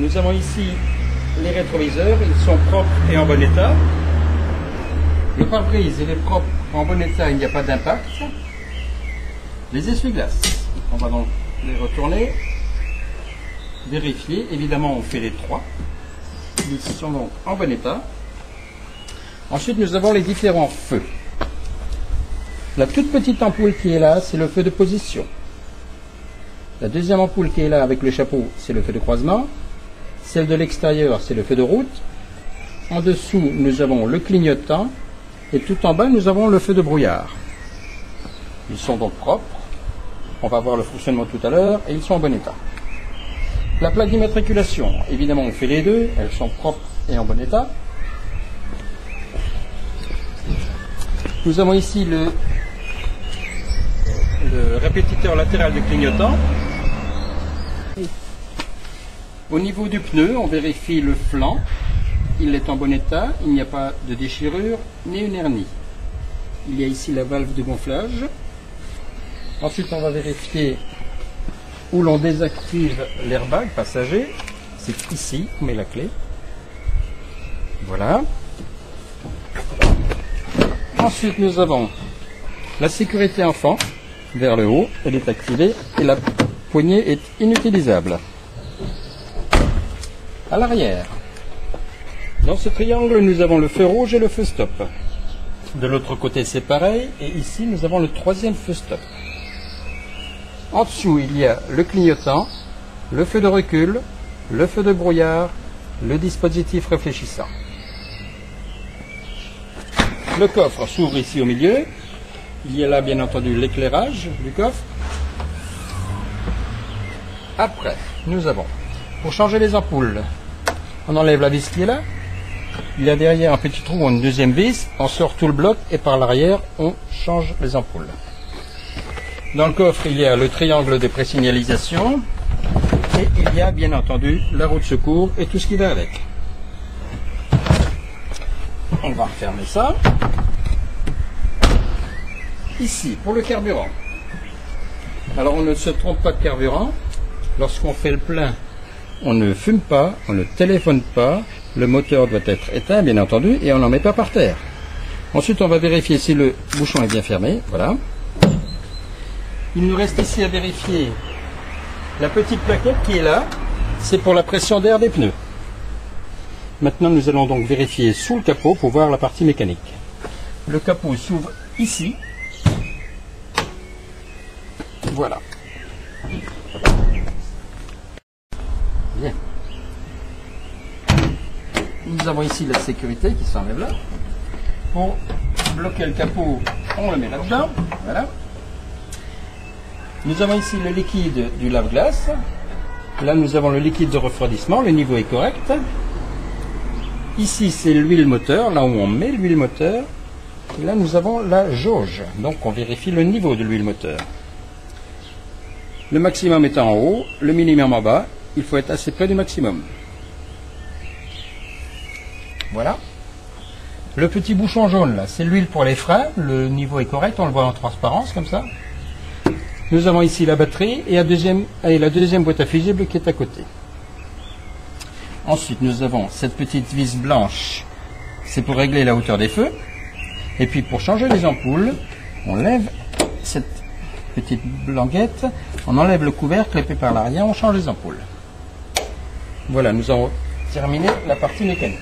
Nous avons ici les rétroviseurs, ils sont propres et en bon état. Le pare-brise, il est propre, en bon état, il n'y a pas d'impact. Les essuie-glaces, on va donc les retourner, vérifier. Évidemment, on fait les trois. Ils sont donc en bon état. Ensuite, nous avons les différents feux. La toute petite ampoule qui est là, c'est le feu de position. La deuxième ampoule qui est là avec le chapeau, c'est le feu de croisement. Celle de l'extérieur, c'est le feu de route. En dessous, nous avons le clignotant. Et tout en bas, nous avons le feu de brouillard. Ils sont donc propres. On va voir le fonctionnement tout à l'heure. Et ils sont en bon état. La plaque d'immatriculation, évidemment, on fait les deux. Elles sont propres et en bon état. Nous avons ici le répétiteur latéral de clignotant. Au niveau du pneu, on vérifie le flanc. Il est en bon état, il n'y a pas de déchirure ni une hernie. Il y a ici la valve de gonflage. Ensuite, on va vérifier où l'on désactive l'airbag passager. C'est ici, on met la clé. Voilà. Ensuite, nous avons la sécurité enfant vers le haut. Elle est activée et la poignée est inutilisable. À l'arrière, dans ce triangle, nous avons le feu rouge et le feu stop. De l'autre côté, c'est pareil. Et ici, nous avons le troisième feu stop. En dessous, il y a le clignotant, le feu de recul, le feu de brouillard, le dispositif réfléchissant. Le coffre s'ouvre ici au milieu. Il y a là, bien entendu, l'éclairage du coffre. Après, nous avons, pour changer les ampoules, on enlève la vis qui est là. Il y a derrière un petit trou ou une deuxième vis, on sort tout le bloc et par l'arrière, on change les ampoules. Dans le coffre, il y a le triangle de présignalisation et il y a bien entendu la roue de secours et tout ce qui va avec. On va refermer ça. Ici, pour le carburant. Alors, on ne se trompe pas de carburant. Lorsqu'on fait le plein, on ne fume pas, on ne téléphone pas. Le moteur doit être éteint, bien entendu, et on n'en met pas par terre. Ensuite, on va vérifier si le bouchon est bien fermé. Voilà. Il nous reste ici à vérifier la petite plaquette qui est là. C'est pour la pression d'air des pneus. Maintenant, nous allons donc vérifier sous le capot pour voir la partie mécanique. Le capot s'ouvre ici. Voilà. Bien. Nous avons ici la sécurité qui s'enlève là. Pour bloquer le capot, on le met là-dedans. Voilà. Nous avons ici le liquide du lave-glace. Là, nous avons le liquide de refroidissement. Le niveau est correct. Ici, c'est l'huile moteur. Là où on met l'huile moteur. Et là, nous avons la jauge. Donc, on vérifie le niveau de l'huile moteur. Le maximum est en haut, le minimum en bas. Il faut être assez près du maximum. Voilà. Le petit bouchon jaune, là, c'est l'huile pour les freins. Le niveau est correct, on le voit en transparence, comme ça. Nous avons ici la batterie et la deuxième boîte à fusibles qui est à côté. Ensuite, nous avons cette petite vis blanche. C'est pour régler la hauteur des feux. Et puis, pour changer les ampoules, on lève cette petite blanquette, on enlève le couvercle et puis par l'arrière, on change les ampoules. Voilà, nous avons terminé la partie mécanique.